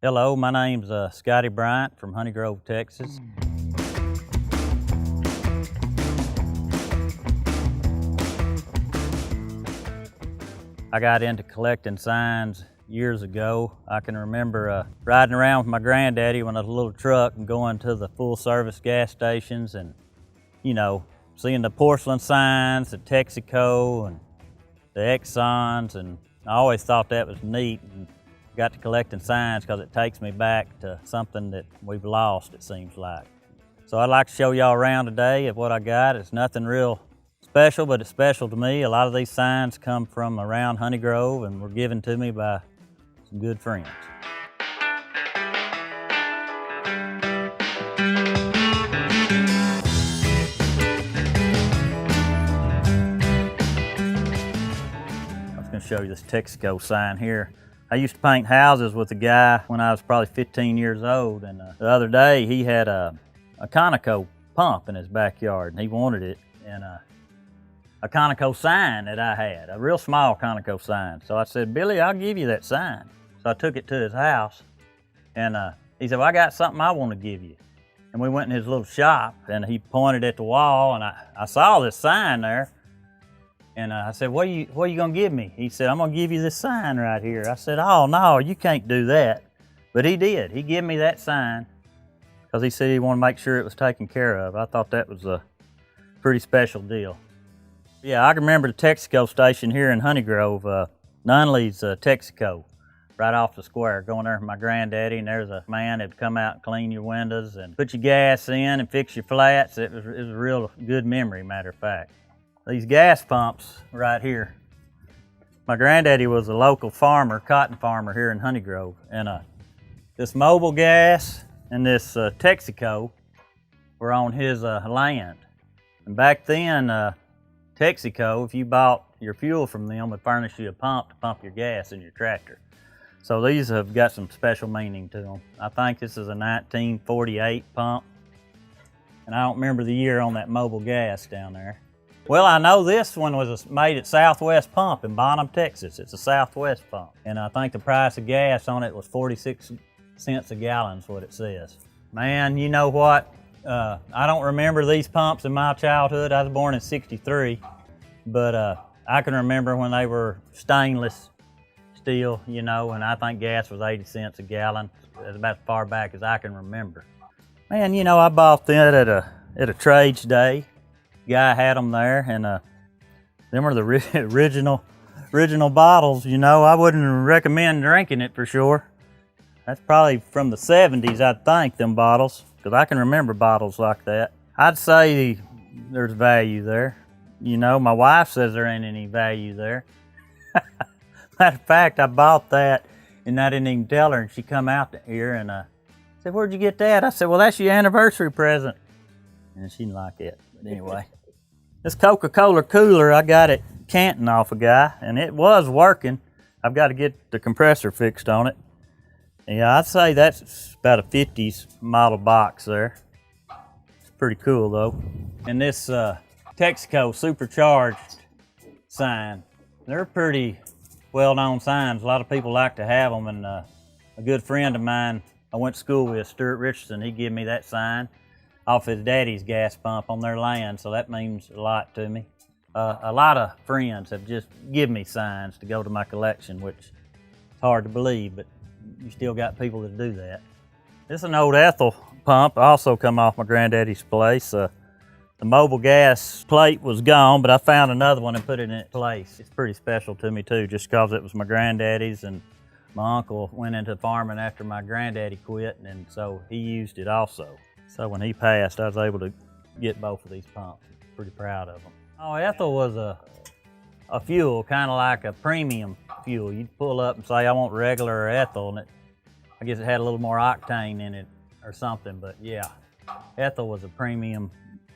Hello, my name's Scottie Bryant from Honey Grove, Texas. I got into collecting signs years ago. I can remember riding around with my granddaddy when I was a little truck and going to the full service gas stations and, you know, seeing the porcelain signs, the Texaco and the Exxons, and I always thought that was neat. And got to collecting signs because it takes me back to something that we've lost, it seems like. So I'd like to show y'all around today of what I got. It's nothing real special, but it's special to me. A lot of these signs come from around Honey Grove and were given to me by some good friends. I was going to show you this Texaco sign here. I used to paint houses with a guy when I was probably 15 years old, and the other day he had a Conoco pump in his backyard, and he wanted it, and a Conoco sign that I had, a real small Conoco sign. So I said, Billy, I'll give you that sign. So I took it to his house, and he said, well, I got something I want to give you. And we went in his little shop, and he pointed at the wall, and I saw this sign there. And I said, what are you gonna give me? He said, I'm gonna give you this sign right here. I said, oh no, you can't do that. But he did. He gave me that sign because he said he wanted to make sure it was taken care of. I thought that was a pretty special deal. Yeah, I can remember the Texaco station here in Honey Grove, Nunley's Texaco, right off the square, going there with my granddaddy, and there's a man that'd come out and clean your windows and put your gas in and fix your flats. It was a real good memory, matter of fact. These gas pumps right here. My granddaddy was a local farmer, cotton farmer here in Honey Grove, and this mobile gas and this Texaco were on his land. And back then, Texaco, if you bought your fuel from them, would furnish you a pump to pump your gas in your tractor. So these have got some special meaning to them. I think this is a 1948 pump, and I don't remember the year on that mobile gas down there. Well, I know this one was made at Southwest Pump in Bonham, Texas. It's a Southwest pump. And I think the price of gas on it was 46 cents a gallon is what it says. Man, you know what? I don't remember these pumps in my childhood. I was born in '63, but I can remember when they were stainless steel, you know, and I think gas was 80 cents a gallon. That's about as far back as I can remember. Man, you know, I bought that at a trades day. Guy had them there, and them are the original bottles. You know, I wouldn't recommend drinking it for sure. That's probably from the 70s, I'd think, them bottles, because I can remember bottles like that. I'd say there's value there. You know, my wife says there ain't any value there. Matter of fact, I bought that, and I didn't even tell her, and she come out here and said, where'd you get that? I said, well, that's your anniversary present. And she didn't like it. But anyway, this Coca-Cola cooler, I got it Canton off a guy, and it was working. I've got to get the compressor fixed on it. Yeah, I'd say that's about a 50s model box there. It's pretty cool though. And this Texaco supercharged sign, they're pretty well-known signs. A lot of people like to have them, and a good friend of mine I went to school with, Stuart Richardson, he gave me that sign off his daddy's gas pump on their land, so that means a lot to me. A lot of friends have just given me signs to go to my collection, which is hard to believe, but you still got people that do that. This is an old Ethel pump, also come off my granddaddy's place. The mobile gas plate was gone, but I found another one and put it in its place. It's pretty special to me too, just because it was my granddaddy's, and my uncle went into farming after my granddaddy quit, and so he used it also. So when he passed, I was able to get both of these pumps. Pretty proud of them. Oh, Ethel was a fuel, kind of like a premium fuel. You'd pull up and say, I want regular or Ethel, and I guess it had a little more octane in it or something, but yeah, Ethel was a premium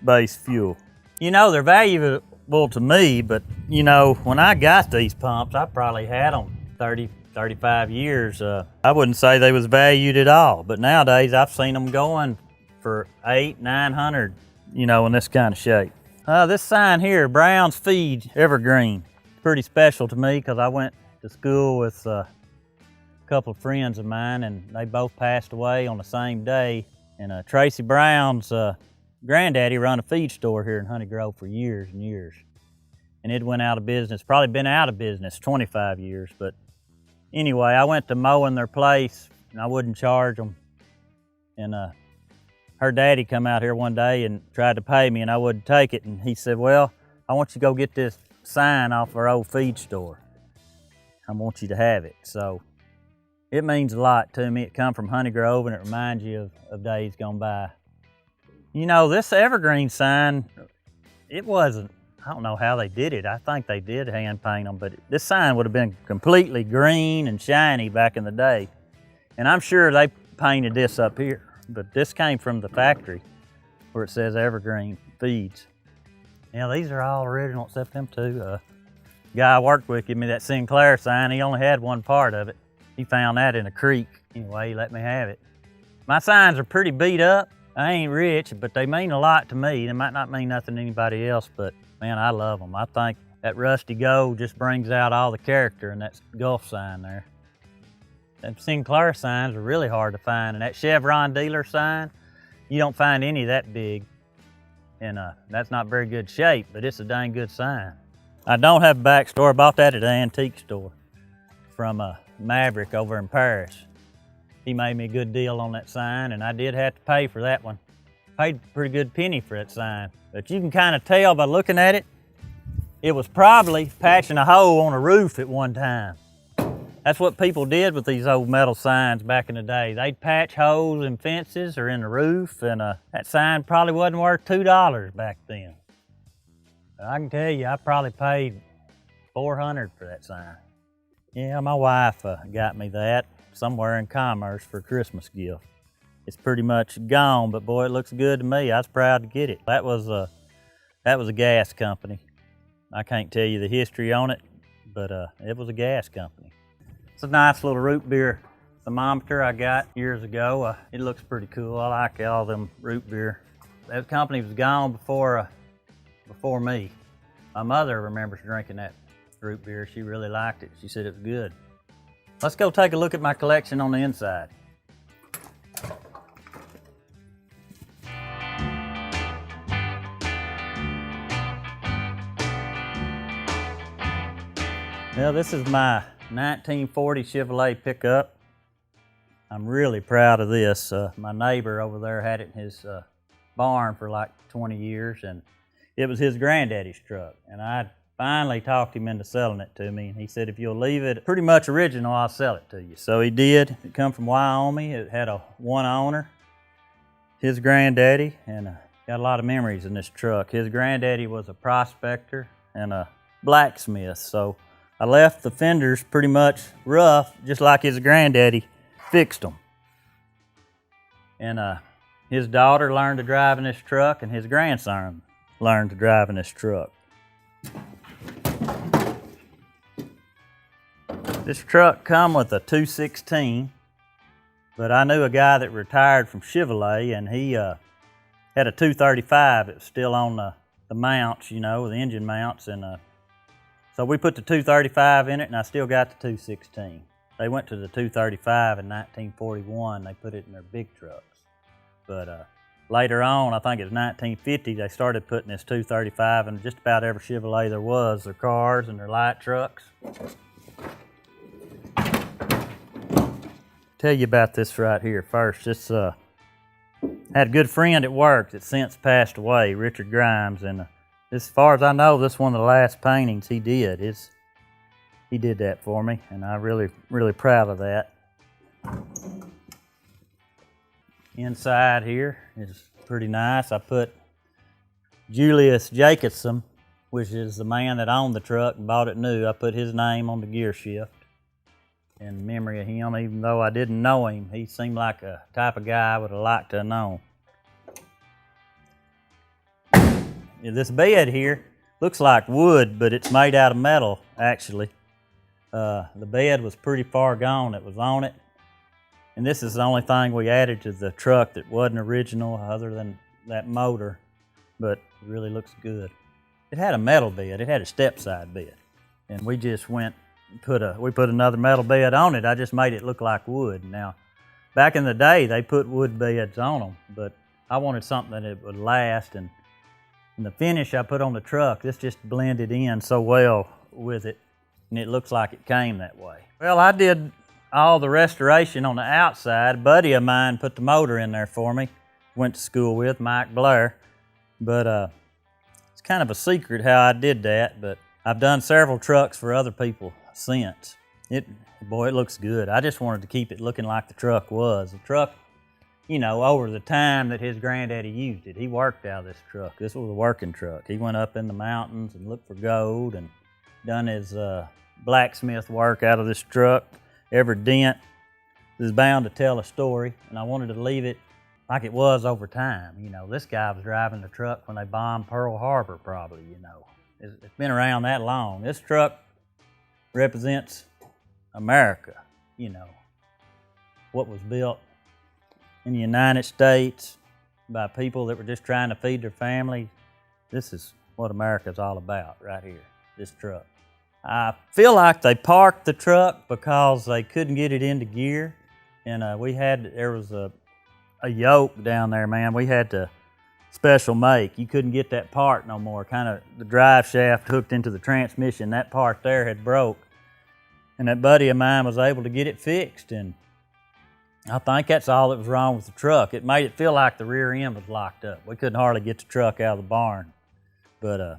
base fuel. You know, they're valuable to me, but you know, when I got these pumps, I probably had them 30, 35 years. I wouldn't say they was valued at all, but nowadays I've seen them going for $800, $900, you know, in this kind of shape. This sign here, Brown's Feed Evergreen, pretty special to me because I went to school with couple of friends of mine, and they both passed away on the same day. And Tracy Brown's granddaddy run a feed store here in Honey Grove for years and years. And it went out of business, probably been out of business 25 years. But anyway, I went to mowing their place, and I wouldn't charge them. And her daddy come out here one day and tried to pay me, and I wouldn't take it. And he said, well, I want you to go get this sign off our old feed store. I want you to have it. So it means a lot to me. It come from Honey Grove, and it reminds you of days gone by. You know, this evergreen sign, it wasn't, I don't know how they did it. I think they did hand paint them, but this sign would have been completely green and shiny back in the day. And I'm sure they painted this up here, but this came from the factory where it says Evergreen Feeds. Yeah, these are all original except them two. Guy I worked with gave me that Sinclair sign. He only had one part of it. He found that in a creek. Anyway, he let me have it. My signs are pretty beat up. I ain't rich, but they mean a lot to me. They might not mean nothing to anybody else, but man, I love them. I think that rusty gold just brings out all the character in that Gulf sign there. Them Sinclair signs are really hard to find, and that Chevron dealer sign, you don't find any that big. And that's not very good shape, but it's a dang good sign. I don't have a backstory. I bought that at an antique store from Maverick over in Paris. He made me a good deal on that sign, and I did have to pay for that one. Paid a pretty good penny for that sign. But you can kind of tell by looking at it, it was probably patching a hole on a roof at one time. That's what people did with these old metal signs back in the day. They'd patch holes in fences or in the roof, and that sign probably wasn't worth $2 back then. But I can tell you, I probably paid $400 for that sign. Yeah, my wife got me that somewhere in Commerce for a Christmas gift. It's pretty much gone, but boy, it looks good to me. I was proud to get it. That was a gas company. I can't tell you the history on it, but it was a gas company. It's a nice little root beer thermometer I got years ago. It looks pretty cool. I like all them root beer. That company was gone before me. My mother remembers drinking that root beer. She really liked it. She said it was good. Let's go take a look at my collection on the inside. Now, this is my 1940 Chevrolet pickup. I'm really proud of this. My neighbor over there had it in his barn for like 20 years, and it was his granddaddy's truck. And I finally talked him into selling it to me, and he said, if you'll leave it pretty much original, I'll sell it to you. So he did. It come from Wyoming. It had one owner, his granddaddy, and got a lot of memories in this truck. His granddaddy was a prospector and a blacksmith, so I left the fenders pretty much rough, just like his granddaddy fixed them. And his daughter learned to drive in this truck, and his grandson learned to drive in this truck. This truck come with a 216, but I knew a guy that retired from Chevrolet, and he had a 235. It was still on the mounts, you know, the engine mounts, and so we put the 235 in it, and I still got the 216. They went to the 235 in 1941. They put it in their big trucks. But later on, I think it was 1950, they started putting this 235 in just about every Chevrolet there was, their cars and their light trucks. Tell you about this right here first. This had a good friend at work that since passed away, Richard Grimes, and as far as I know, this is one of the last paintings he did. He did that for me, and I'm really proud of that. Inside here is pretty nice. I put Julius Jacobson, which is the man that owned the truck and bought it new. I put his name on the gear shift in memory of him, even though I didn't know him. He seemed like a type of guy I would have liked to have known. This bed here looks like wood, but it's made out of metal, actually. The bed was pretty far gone that was on it. And this is the only thing we added to the truck that wasn't original other than that motor, but it really looks good. It had a metal bed. It had a step side bed. And we just went we put another metal bed on it. I just made it look like wood. Now, back in the day, they put wood beds on them, but I wanted something that would last, and the finish I put on the truck, this just blended in so well with it, and it looks like it came that way. Well, I did all the restoration on the outside. A buddy of mine put the motor in there for me, went to school with, Mike Blair, but it's kind of a secret how I did that, but I've done several trucks for other people since. Boy, it looks good. I just wanted to keep it looking like the truck was. The truck, you know, over the time that his granddaddy used it, he worked out of this truck. This was a working truck. He went up in the mountains and looked for gold and done his blacksmith work out of this truck. Every dent is bound to tell a story, and I wanted to leave it like it was over time. You know, this guy was driving the truck when they bombed Pearl Harbor, probably, you know. It's been around that long. This truck represents America, you know, what was built in the United States by people that were just trying to feed their families. This is what America's all about right here, this truck. I feel like they parked the truck because they couldn't get it into gear, and there was a yoke down there, man. We had to special make. You couldn't get that part no more. Kind of the drive shaft hooked into the transmission, that part there had broke. And that buddy of mine was able to get it fixed, and I think that's all that was wrong with the truck. It made it feel like the rear end was locked up. We couldn't hardly get the truck out of the barn. But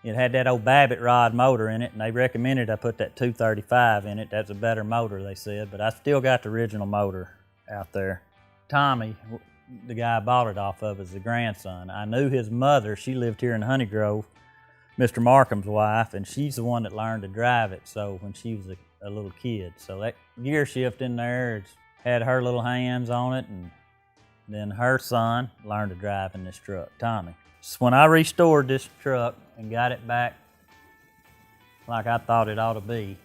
it had that old Babbitt rod motor in it, and they recommended I put that 235 in it. That's a better motor, they said, but I still got the original motor out there. Tommy, the guy I bought it off of, is the grandson. I knew his mother. She lived here in Honey Grove, Mr. Markham's wife, and she's the one that learned to drive it, so when she was a little kid. So that gear shift in there had her little hands on it, and then her son learned to drive in this truck, Tommy. So when I restored this truck and got it back like I thought it ought to be,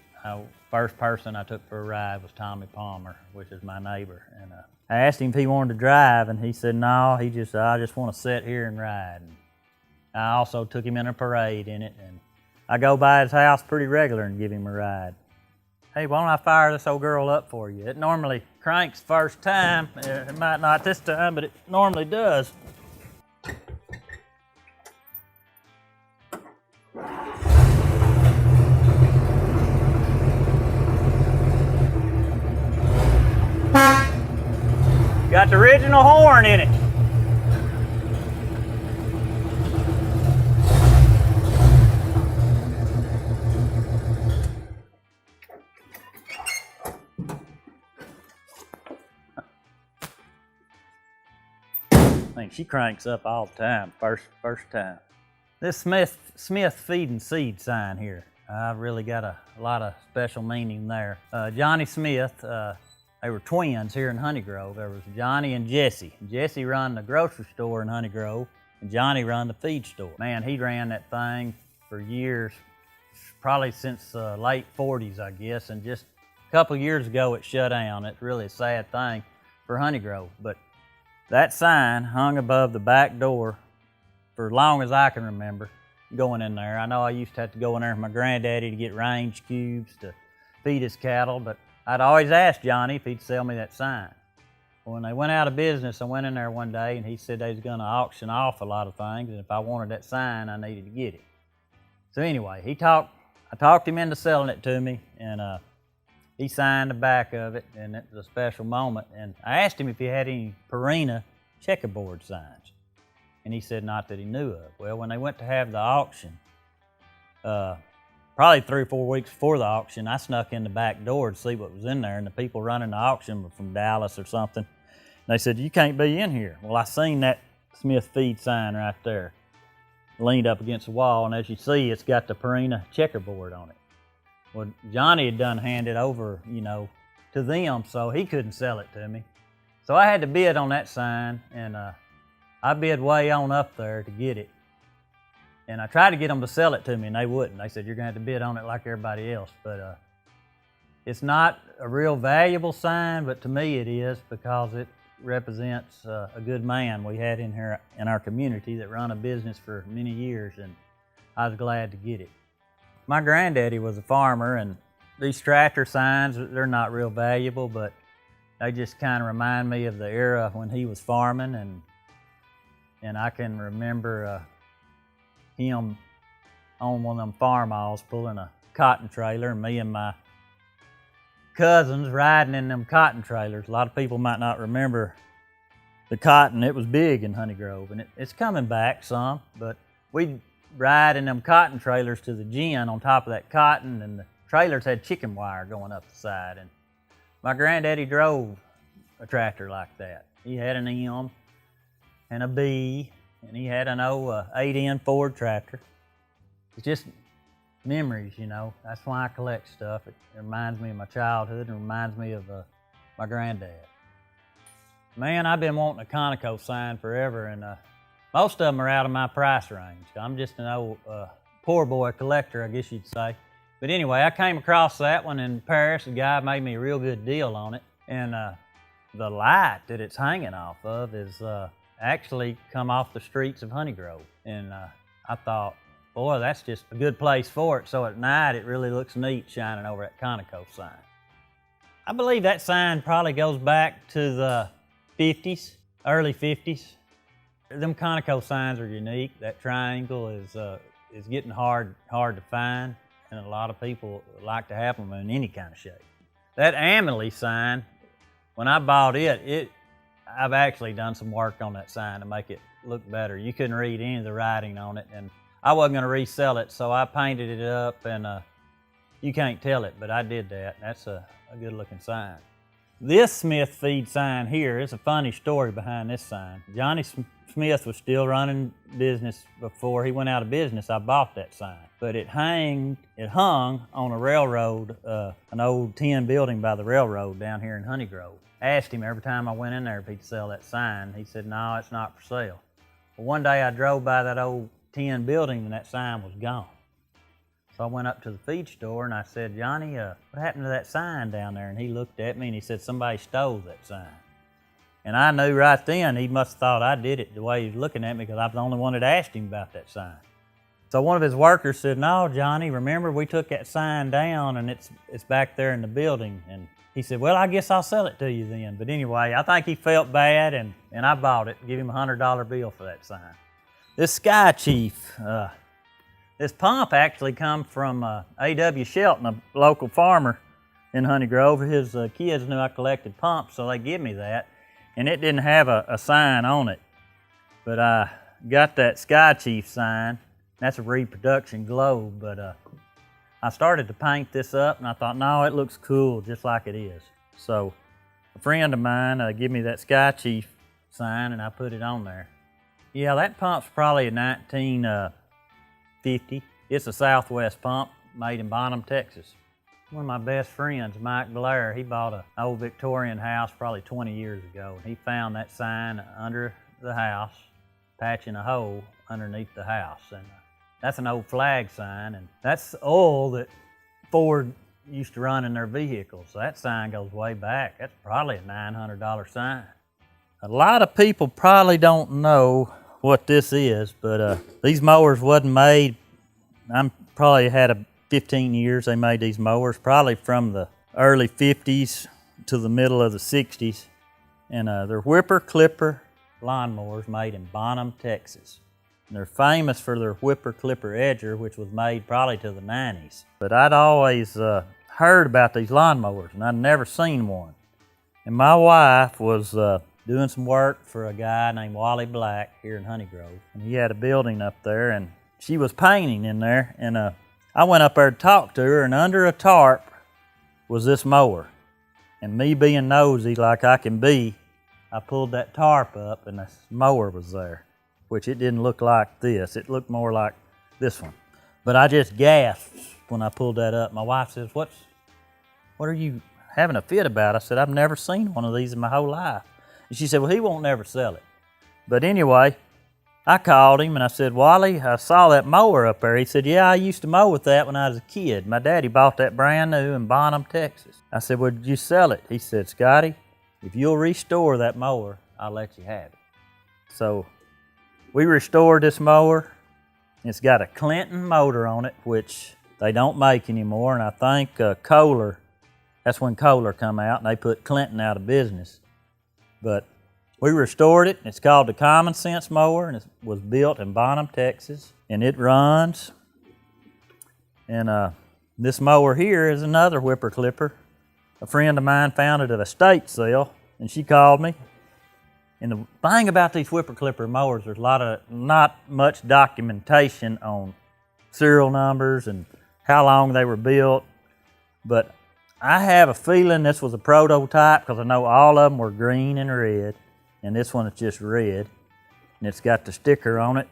first person I took for a ride was Tommy Palmer, which is my neighbor. And I asked him if he wanted to drive, and he said, no, I just want to sit here and ride. And I also took him in a parade in it, and I go by his house pretty regular and give him a ride. Hey, why don't I fire this old girl up for you? It normally cranks first time. It might not this time, but it normally does. Got the original horn in it. I think she cranks up all the time, first time. This Smith Feed and Seed sign here, I've really got a lot of special meaning there. Johnny Smith, they were twins here in Honey Grove. There was Johnny and Jesse. Jesse run the grocery store in Honey Grove, and Johnny run the feed store. Man, he ran that thing for years, probably since late 40s, I guess, and just a couple years ago it shut down. It's really a sad thing for Honey Grove, but that sign hung above the back door for as long as I can remember going in there. I know I used to have to go in there with my granddaddy to get range cubes to feed his cattle, but I'd always ask Johnny if he'd sell me that sign. When they went out of business, I went in there one day and he said they was gonna auction off a lot of things, and if I wanted that sign, I needed to get it. So anyway, I talked him into selling it to me, and he signed the back of it, and it was a special moment. And I asked him if he had any Purina checkerboard signs, and he said not that he knew of. Well, when they went to have the auction, probably 3 or 4 weeks before the auction, I snuck in the back door to see what was in there, and the people running the auction were from Dallas or something. And they said, you can't be in here. Well, I seen that Smith Feed sign right there, leaned up against the wall, and as you see, it's got the Purina checkerboard on it. Well, Johnny had done handed over, you know, to them, so he couldn't sell it to me. So I had to bid on that sign, and I bid way on up there to get it. And I tried to get them to sell it to me, and they wouldn't. They said, you're gonna have to bid on it like everybody else. But it's not a real valuable sign, but to me it is, because it represents a good man we had in here in our community that run a business for many years, and I was glad to get it. My granddaddy was a farmer, and these tractor signs, they're not real valuable, but they just kind of remind me of the era when he was farming, and I can remember him on one of them farm-alls pulling a cotton trailer, and me and my cousins riding in them cotton trailers. A lot of people might not remember the cotton. It was big in Honey Grove, and it's coming back some, but we'd ride in them cotton trailers to the gin on top of that cotton, and the trailers had chicken wire going up the side, and my granddaddy drove a tractor like that. He had an M and a B, and he had an old 8N Ford tractor. It's just memories, you know. That's why I collect stuff. It reminds me of my childhood and reminds me of my granddad. Man, I've been wanting a Conoco sign forever, and most of them are out of my price range. I'm just an old poor boy collector, I guess you'd say. But anyway, I came across that one in Paris. The guy made me a real good deal on it. And the light that it's hanging off of is actually come off the streets of Honey Grove. And I thought, boy, that's just a good place for it. So at night, it really looks neat shining over that Conoco sign. I believe that sign probably goes back to the 50s, early 50s. Them Conoco signs are unique. That triangle is getting hard to find, and a lot of people like to have them in any kind of shape. That Amelie sign, when I bought it, I've actually done some work on that sign to make it look better. You couldn't read any of the writing on it, and I wasn't going to resell it, so I painted it up, and you can't tell it, but I did that. That's a good looking sign. This Smith feed sign here is a funny story behind this sign. Johnny Smith was still running business before he went out of business. I bought that sign, but it hung on a railroad, an old tin building by the railroad down here in Honey Grove. I asked him every time I went in there if he'd sell that sign. He said, no, it's not for sale. But one day I drove by that old tin building and that sign was gone. So I went up to the feed store and I said, Johnny, what happened to that sign down there? And he looked at me and he said, somebody stole that sign. And I knew right then he must have thought I did it the way he was looking at me, because I was the only one that asked him about that sign. So one of his workers said, no, Johnny, remember we took that sign down and it's back there in the building. And he said, well, I guess I'll sell it to you then. But anyway, I think he felt bad, and I bought it, give him a $100 bill for that sign. This Sky Chief, this pump actually come from A.W. Shelton, a local farmer in Honey Grove. His kids knew I collected pumps, so they give me that. And it didn't have a sign on it. But I got that Sky Chief sign. That's a reproduction globe, but I started to paint this up, and I thought, no, it looks cool just like it is. So a friend of mine gave me that Sky Chief sign, and I put it on there. Yeah, that pump's probably a 1950. It's a Southwest pump made in Bonham, Texas. One of my best friends, Mike Blair, he bought an old Victorian house probably 20 years ago. He found that sign under the house, patching a hole underneath the house. And that's an old flag sign, and that's oil that Ford used to run in their vehicles. So that sign goes way back. That's probably a $900 sign. A lot of people probably don't know what this is, but these mowers wasn't made. I'm probably had 15 years they made these mowers, probably from the early 50s to the middle of the 60s. And they're whipper clipper lawnmowers made in Bonham, Texas. And they're famous for their whipper clipper edger, which was made probably to the 90s. But I'd always heard about these lawnmowers, and I'd never seen one. And my wife was doing some work for a guy named Wally Black here in Honey Grove. And he had a building up there, and she was painting in there. And I went up there to talk to her, and under a tarp was this mower. And me being nosy like I can be, I pulled that tarp up, and this mower was there, which it didn't look like this. It looked more like this one. But I just gasped when I pulled that up. My wife says, what are you having a fit about? I said, I've never seen one of these in my whole life. And she said, well, he won't never sell it. But anyway, I called him and I said, Wally, I saw that mower up there. He said, yeah, I used to mow with that when I was a kid. My daddy bought that brand new in Bonham, Texas. I said, well, did you sell it? He said, Scotty, if you'll restore that mower, I'll let you have it. So we restored this mower. It's got a Clinton motor on it, which they don't make anymore, and I think Kohler, that's when Kohler come out, and they put Clinton out of business. But we restored it. It's called the Common Sense mower, and it was built in Bonham, Texas, and it runs. And this mower here is another whipper clipper. A friend of mine found it at a estate sale, and she called me. And the thing about these whipper clipper mowers, there's not much documentation on serial numbers and how long they were built, but I have a feeling this was a prototype because I know all of them were green and red, and this one is just red, and it's got the sticker on it,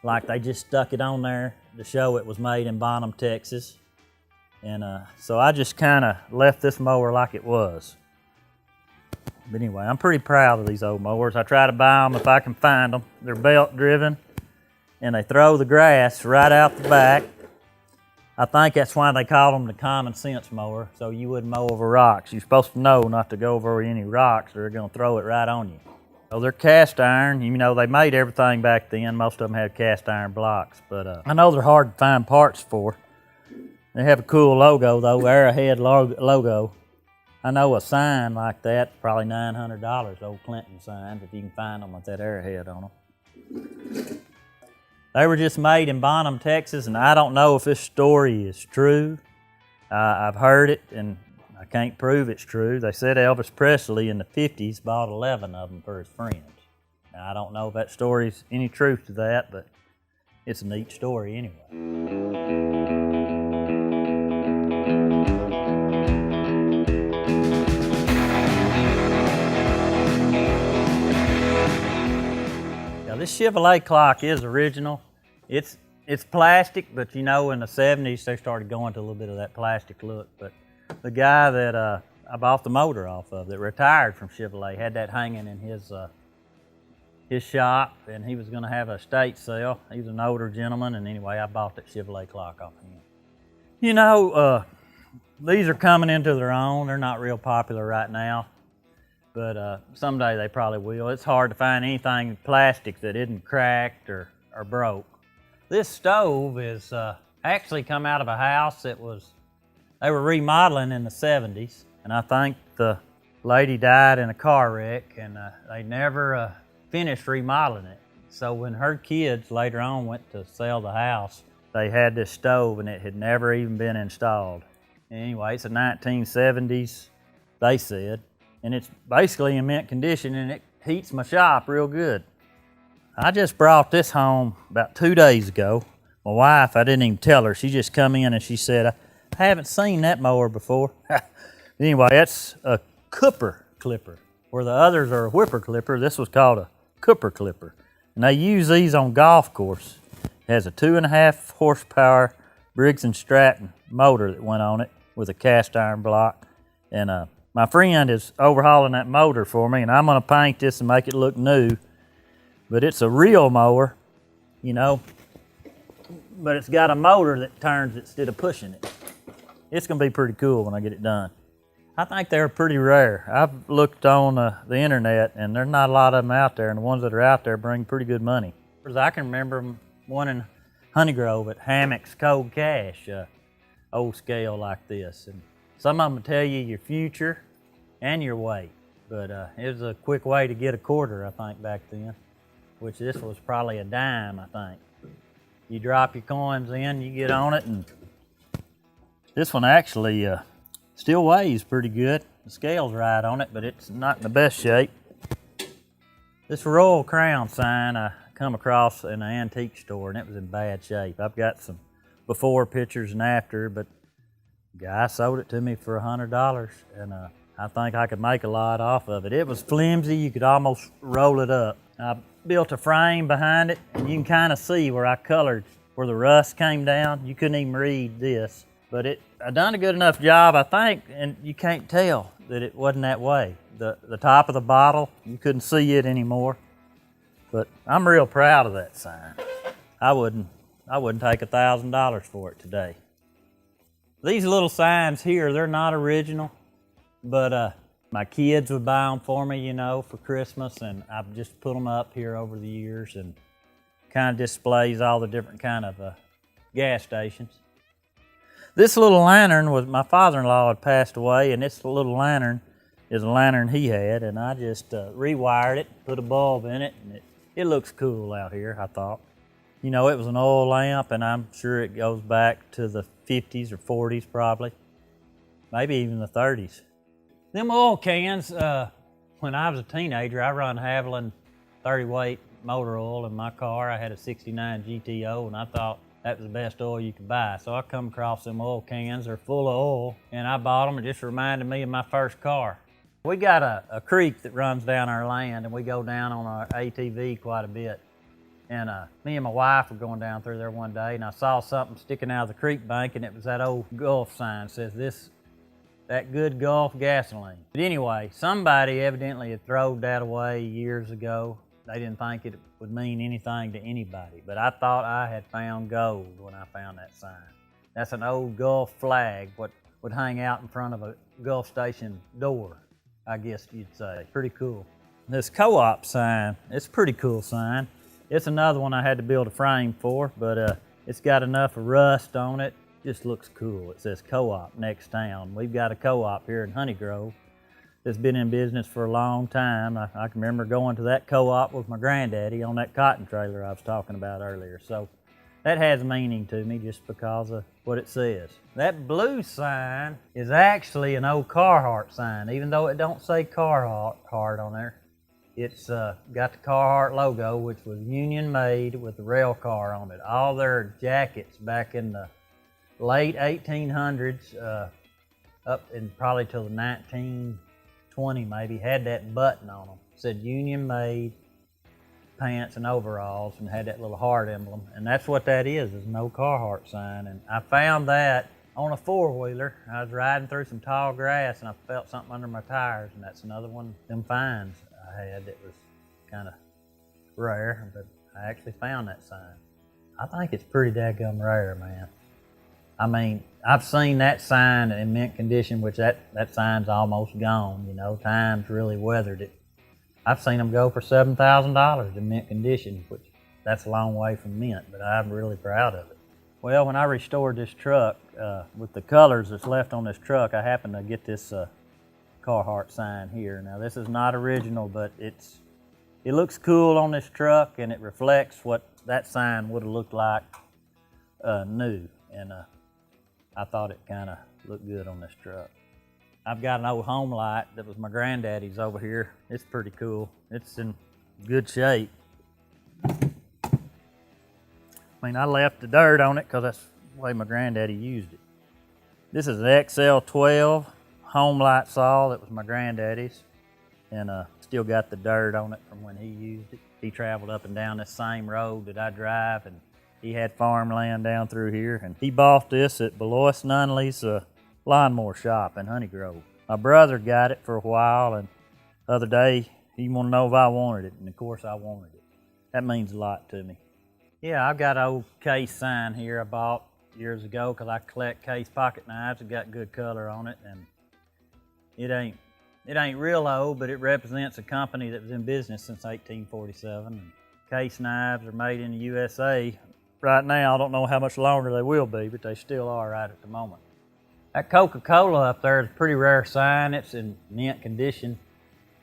like they just stuck it on there to show it was made in Bonham, Texas. And so I just kind of left this mower like it was. But anyway, I'm pretty proud of these old mowers. I try to buy them if I can find them. They're belt driven, and they throw the grass right out the back. I think that's why they call them the Common Sense mower, so you wouldn't mow over rocks. You're supposed to know not to go over any rocks or they're gonna throw it right on you. So they're cast iron. You know, they made everything back then. Most of them had cast iron blocks, but I know they're hard to find parts for. They have a cool logo though, Arrowhead logo. I know a sign like that, probably $900, old Clinton signs, if you can find them with that Arrowhead on them. They were just made in Bonham, Texas, and I don't know if this story is true. I've heard it, and I can't prove it's true. They said Elvis Presley in the 50s bought 11 of them for his friends. Now, I don't know if that story's any truth to that, but it's a neat story anyway. This Chevrolet clock is original. It's plastic, but you know, in the 70s they started going to a little bit of that plastic look. But the guy that I bought the motor off of, that retired from Chevrolet, had that hanging in his shop, and he was going to have a estate sale. He was an older gentleman, and anyway, I bought that Chevrolet clock off of him. You know, these are coming into their own. They're not real popular right now, but someday they probably will. It's hard to find anything plastic that isn't cracked or broke. This stove is actually come out of a house that they were remodeling in the 70s, and I think the lady died in a car wreck, and they never finished remodeling it. So when her kids later on went to sell the house, they had this stove, and it had never even been installed. Anyway, it's a 1970s, they said, and it's basically in mint condition, and it heats my shop real good. I just brought this home about 2 days ago. My wife, I didn't even tell her. She just come in and she said, I haven't seen that mower before. Anyway, that's a Cooper clipper. Where the others are a whipper clipper, this was called a Cooper clipper. And they use these on golf course. It has a 2.5 horsepower Briggs & Stratton motor that went on it with a cast iron block. And my friend is overhauling that motor for me, and I'm gonna paint this and make it look new. But it's a real mower, you know, but it's got a motor that turns instead of pushing it. It's gonna be pretty cool when I get it done. I think they're pretty rare. I've looked on the internet, and there's not a lot of them out there, and the ones that are out there bring pretty good money. I can remember one in Honeygrove at Hammock's Cold Cash, old scale like this. And some of them will tell you your future and your weight, but it was a quick way to get a quarter, I think, back then, which this was probably a dime, I think. You drop your coins in, you get on it, and this one actually still weighs pretty good. The scale's right on it, but it's not in the best shape. This Royal Crown sign I come across in an antique store, and it was in bad shape. I've got some before pictures and after, but the guy sold it to me for $100, and I think I could make a lot off of it. It was flimsy, you could almost roll it up. I built a frame behind it, and you can kind of see where I colored, where the rust came down. You couldn't even read this, but I done a good enough job, I think, and you can't tell that it wasn't that way. The top of the bottle, you couldn't see it anymore, but I'm real proud of that sign. I wouldn't take $1,000 for it today. These little signs here, they're not original, but my kids would buy them for me, you know, for Christmas, and I've just put them up here over the years, and kind of displays all the different kind of gas stations. This little lantern was, my father-in-law had passed away, and this little lantern is a lantern he had, and I just rewired it, put a bulb in it, and it looks cool out here, I thought. You know, it was an oil lamp, and I'm sure it goes back to the 50s or 40s probably, maybe even the 30s. Them oil cans, when I was a teenager, I run Haviland 30-weight motor oil in my car. I had a 69 GTO, and I thought that was the best oil you could buy. So I come across them oil cans, they're full of oil, and I bought them. It just reminded me of my first car. We got a creek that runs down our land, and we go down on our ATV quite a bit. And me and my wife were going down through there one day, and I saw something sticking out of the creek bank, and it was that old Gulf sign. It says, that good Gulf gasoline. But anyway, somebody evidently had thrown that away years ago. They didn't think it would mean anything to anybody, but I thought I had found gold when I found that sign. That's an old Gulf flag, what would hang out in front of a Gulf station door, I guess you'd say. Pretty cool. This co-op sign, it's a pretty cool sign. It's another one I had to build a frame for, but it's got enough rust on it. Just looks cool. It says co-op next town. We've got a co-op here in Honey Grove that's been in business for a long time. I can remember going to that co-op with my granddaddy on that cotton trailer I was talking about earlier. So that has meaning to me just because of what it says. That blue sign is actually an old Carhartt sign, even though it don't say Carhartt on there. It's got the Carhartt logo, which was union made with the rail car on it. All their jackets back in the late 1800s, up in probably till the 1920 maybe, had that button on them. It said union made pants and overalls, and had that little heart emblem. And that's what that is no Carhartt sign. And I found that on a four-wheeler. I was riding through some tall grass, and I felt something under my tires, and that's another one of them finds I had that was kind of rare, but I actually found that sign. I think it's pretty dadgum rare, man. I mean, I've seen that sign in mint condition, which that sign's almost gone, you know, time's really weathered it. I've seen them go for $7,000 in mint condition, which that's a long way from mint, but I'm really proud of it. Well, when I restored this truck, with the colors that's left on this truck, I happened to get this Carhartt sign here. Now, this is not original, but it looks cool on this truck, and it reflects what that sign would have looked like new. And I thought it kind of looked good on this truck. I've got an old home light that was my granddaddy's over here. It's pretty cool. It's in good shape. I mean, I left the dirt on it because that's the way my granddaddy used it. This is an XL12 home light saw that was my granddaddy's, and still got the dirt on it from when he used it. He traveled up and down this same road that I drive, and he had farmland down through here, and he bought this at Belois Nunley's lawnmower shop in Honey Grove. My brother got it for a while, and the other day he wanted to know if I wanted it, and of course I wanted it. That means a lot to me. Yeah, I've got an old case sign here I bought years ago because I collect case pocket knives. It got good color on it, and it ain't real old, but it represents a company that was in business since 1847. And case knives are made in the USA. Right now, I don't know how much longer they will be, but they still are right at the moment. That Coca-Cola up there is a pretty rare sign. It's in mint condition.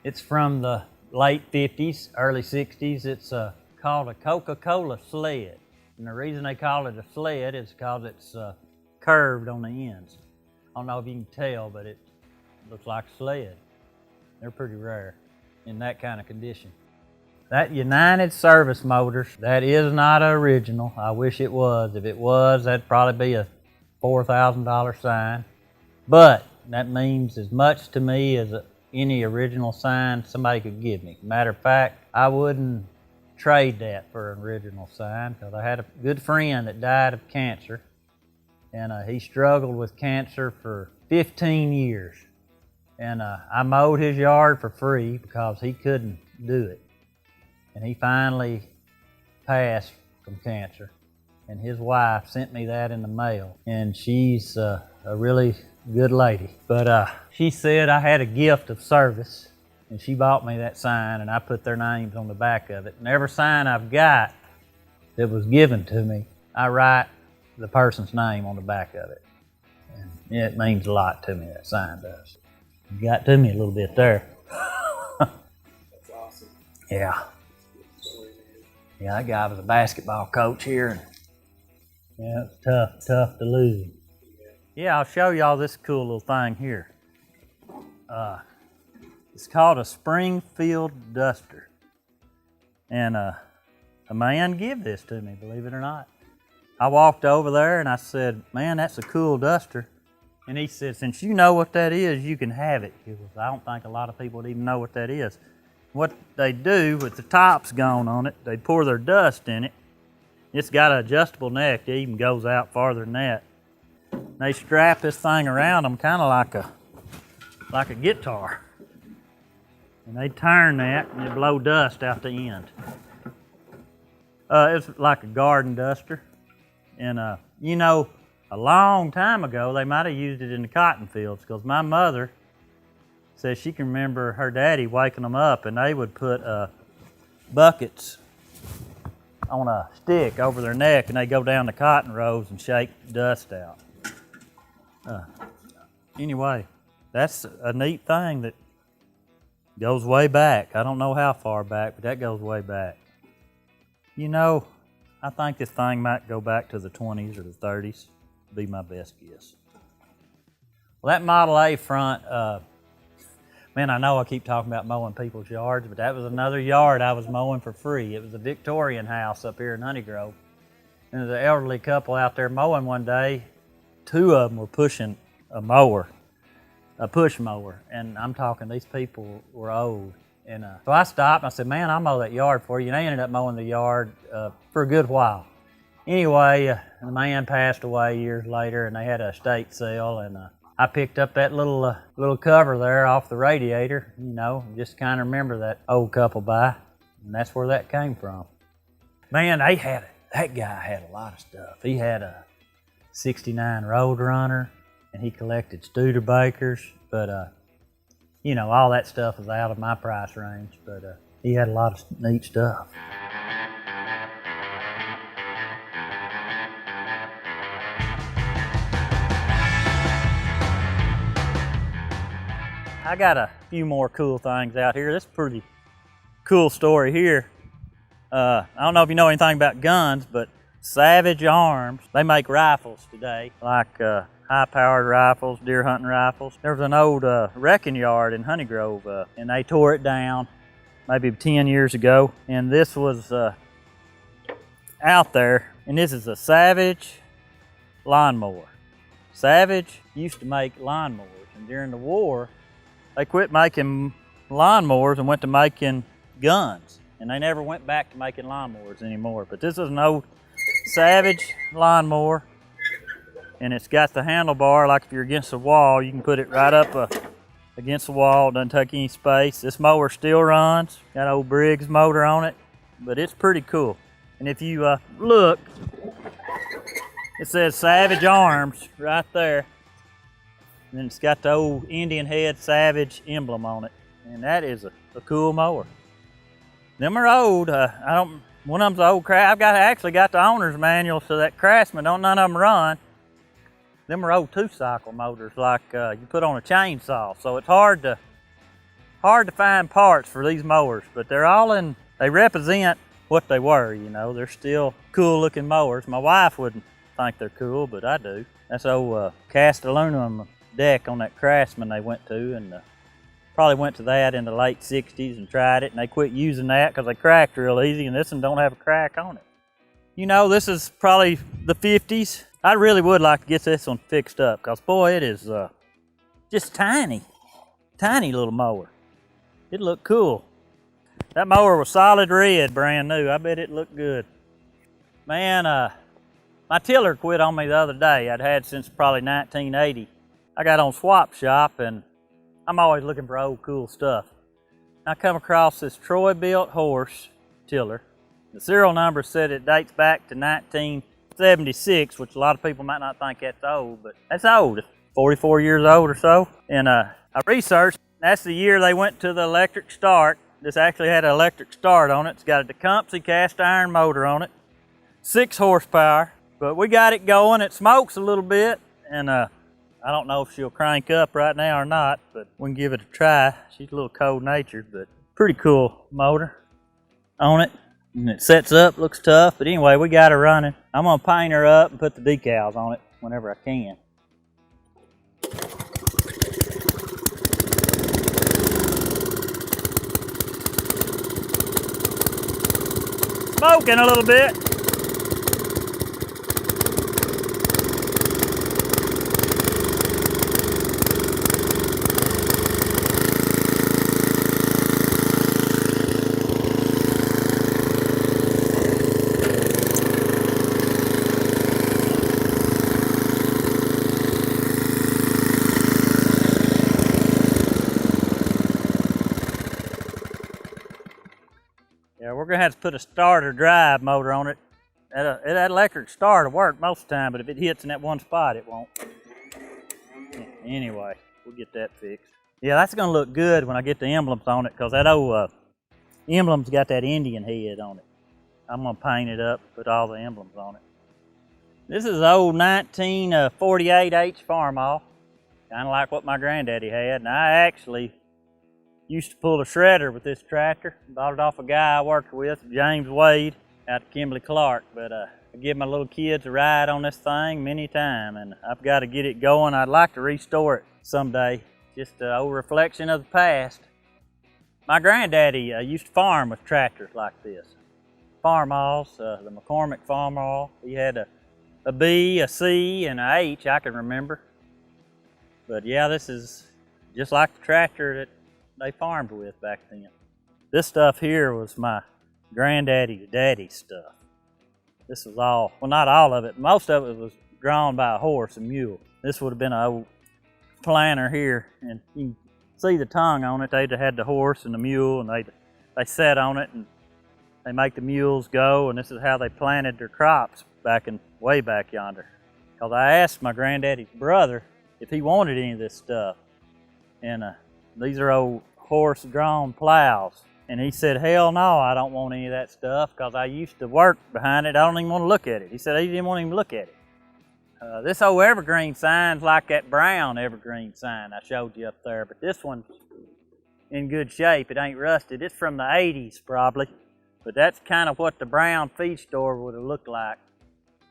It's from the late 50s, early 60s. It's called a Coca-Cola sled. And the reason they call it a sled is because it's curved on the ends. I don't know if you can tell, but it looks like a sled. They're pretty rare in that kind of condition. That United Service Motors, that is not original. I wish it was. If it was, that'd probably be a $4,000 sign. But that means as much to me as any original sign somebody could give me. Matter of fact, I wouldn't trade that for an original sign because I had a good friend that died of cancer, and he struggled with cancer for 15 years. And I mowed his yard for free because he couldn't do it. And he finally passed from cancer. And his wife sent me that in the mail. And she's a really good lady. But she said I had a gift of service. And she bought me that sign, and I put their names on the back of it. And every sign I've got that was given to me, I write the person's name on the back of it. And yeah, it means a lot to me, that sign does. You got to me a little bit there. That's awesome. Yeah. Yeah, that guy was a basketball coach here. And yeah, it's tough to lose him. Yeah, I'll show y'all this cool little thing here. It's called a Springfield duster. And a man gave this to me, believe it or not. I walked over there and I said, man, that's a cool duster. And he said, since you know what that is, you can have it. He goes, I don't think a lot of people would even know what that is. What they do with the tops gone on it, they pour their dust in it. It's got an adjustable neck. It even goes out farther than that. They strap this thing around them kind of like a guitar. And they turn that and they blow dust out the end. It's like a garden duster. And you know, a long time ago, they might have used it in the cotton fields, because my mother says she can remember her daddy waking them up and they would put buckets on a stick over their neck and they go down the cotton rows and shake dust out. Anyway, that's a neat thing that goes way back. I don't know how far back, but that goes way back. You know, I think this thing might go back to the 20s or the 30s, be my best guess. Well, that Model A front, man, I know I keep talking about mowing people's yards, but that was another yard I was mowing for free. It was a Victorian house up here in Honeygrove. And there's an elderly couple out there mowing one day. Two of them were pushing a mower, a push mower, and I'm talking, these people were old. And so I stopped and I said, man, I'll mow that yard for you. And they ended up mowing the yard for a good while. Anyway, the man passed away years later and they had a estate sale, and I picked up that little cover there off the radiator, you know, just kind of remember that old couple by, and that's where that came from. Man, that guy had a lot of stuff. He had a 69 Roadrunner, and he collected Studebakers, but you know, all that stuff is out of my price range, but he had a lot of neat stuff. I got a few more cool things out here. This is a pretty cool story here. I don't know if you know anything about guns, but Savage Arms, they make rifles today, like high-powered rifles, deer hunting rifles. There was an old wrecking yard in Honeygrove, and they tore it down maybe 10 years ago, and this was out there, and this is a Savage lawnmower. Savage used to make lawnmowers, and during the war, they quit making lawnmowers and went to making guns, and they never went back to making lawnmowers anymore. But this is an old Savage lawnmower, and it's got the handlebar, like if you're against the wall, you can put it right up against the wall, doesn't take any space. This mower still runs, got an old Briggs motor on it, but it's pretty cool. And if you look, it says Savage Arms right there. And then it's got the old Indian head Savage emblem on it. And that is a cool mower. Them are old. One of them's an old I've actually got the owner's manual, so that Craftsman, none of them run. Them are old 2-cycle motors, like you put on a chainsaw. So it's hard to find parts for these mowers, but they represent what they were, you know. They're still cool looking mowers. My wife wouldn't think they're cool, but I do. That's old cast aluminum deck on that Craftsman they went to, and probably went to that in the late 60s and tried it, and they quit using that because they cracked real easy, and this one don't have a crack on it. You know, this is probably the 50s. I really would like to get this one fixed up, because boy, it is just tiny little mower. It looked cool. That mower was solid red, brand new. I bet it looked good. Man, my tiller quit on me the other day. I'd had since probably 1980. I got on Swap Shop, and I'm always looking for old cool stuff. I come across this Troy-built horse tiller. The serial number said it dates back to 1976, which a lot of people might not think that's old, but that's old. It's 44 years old or so. And I researched, that's the year they went to the electric start. This actually had an electric start on it. It's got a Tecumseh cast iron motor on it, 6 horsepower, But we got it going. It smokes a little bit, and I don't know if she'll crank up right now or not, but we can give it a try. She's a little cold-natured, but pretty cool motor on it. And it sets up, looks tough, but anyway, we got her running. I'm gonna paint her up and put the decals on it whenever I can. Smoking a little bit. Yeah, we're gonna have to put a starter drive motor on it. That electric start will work most of the time, but if it hits in that one spot, it won't. Anyway, we'll get that fixed. Yeah, that's gonna look good when I get the emblems on it, because that old emblem's got that Indian head on it. I'm gonna paint it up, put all the emblems on it. This is an old 1948H Farmall, kind of like what my granddaddy had, and I actually used to pull a shredder with this tractor. Bought it off a guy I worked with, James Wade, out of Kimberly-Clark. But I give my little kids a ride on this thing many times, and I've got to get it going. I'd like to restore it someday. Just an old reflection of the past. My granddaddy used to farm with tractors like this. Farmalls, the McCormick Farmall. He had a B, a C, and a H, I can remember. But yeah, this is just like the tractor that they farmed with back then. This stuff here was my granddaddy's daddy's stuff. This was all, well, not all of it, most of it was drawn by a horse and mule. This would have been an old planter here, and you can see the tongue on it. They'd have had the horse and the mule, and they sat on it, and they make the mules go, and this is how they planted their crops way back yonder. Because I asked my granddaddy's brother if he wanted any of this stuff, and these are old horse-drawn plows. And he said, hell no, I don't want any of that stuff, because I used to work behind it. I don't even want to look at it. He said he didn't want to even look at it. This old evergreen sign's like that brown evergreen sign I showed you up there, but this one's in good shape. It ain't rusted. It's from the 80s probably, but that's kind of what the brown feed store would have looked like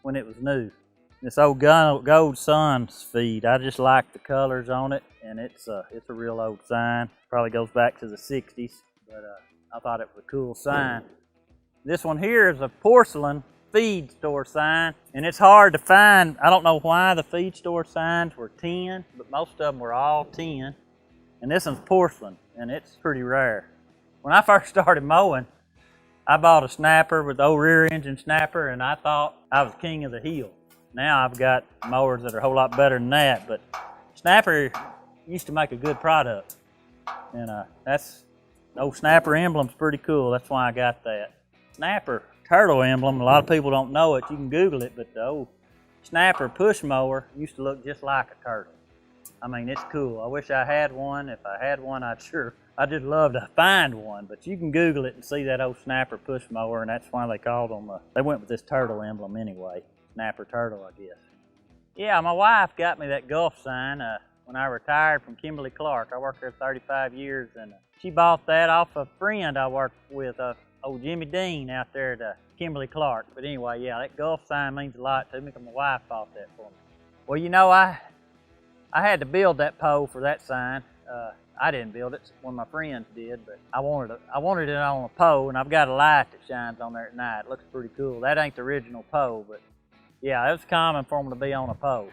when it was new. This old Gold Sun's feed, I just like the colors on it, and it's a real old sign. Probably goes back to the 60s, but I thought it was a cool sign. This one here is a porcelain feed store sign, and it's hard to find. I don't know why the feed store signs were tin, but most of them were all tin. And this one's porcelain, and it's pretty rare. When I first started mowing, I bought a snapper with the old rear engine snapper, and I thought I was king of the hill. Now I've got mowers that are a whole lot better than that, but snapper used to make a good product. And that's the old snapper emblem's pretty cool. That's why I got that. Snapper turtle emblem, a lot of people don't know it. You can Google it, but the old snapper push mower used to look just like a turtle. I mean, it's cool. I wish I had one. If I had one, I'd just love to find one. But you can Google it and see that old snapper push mower, and that's why they called them, they went with this turtle emblem anyway. Snapper turtle, I guess. Yeah, my wife got me that Gulf sign when I retired from Kimberly-Clark. I worked there 35 years, and she bought that off a friend I worked with, old Jimmy Dean out there at Kimberly-Clark. But anyway, yeah, that Gulf sign means a lot to me because my wife bought that for me. Well, you know, I had to build that pole for that sign. I didn't build it, one of my friends did, but I wanted it on a pole, and I've got a light that shines on there at night. It looks pretty cool. That ain't the original pole, but yeah, it was common for them to be on a pole.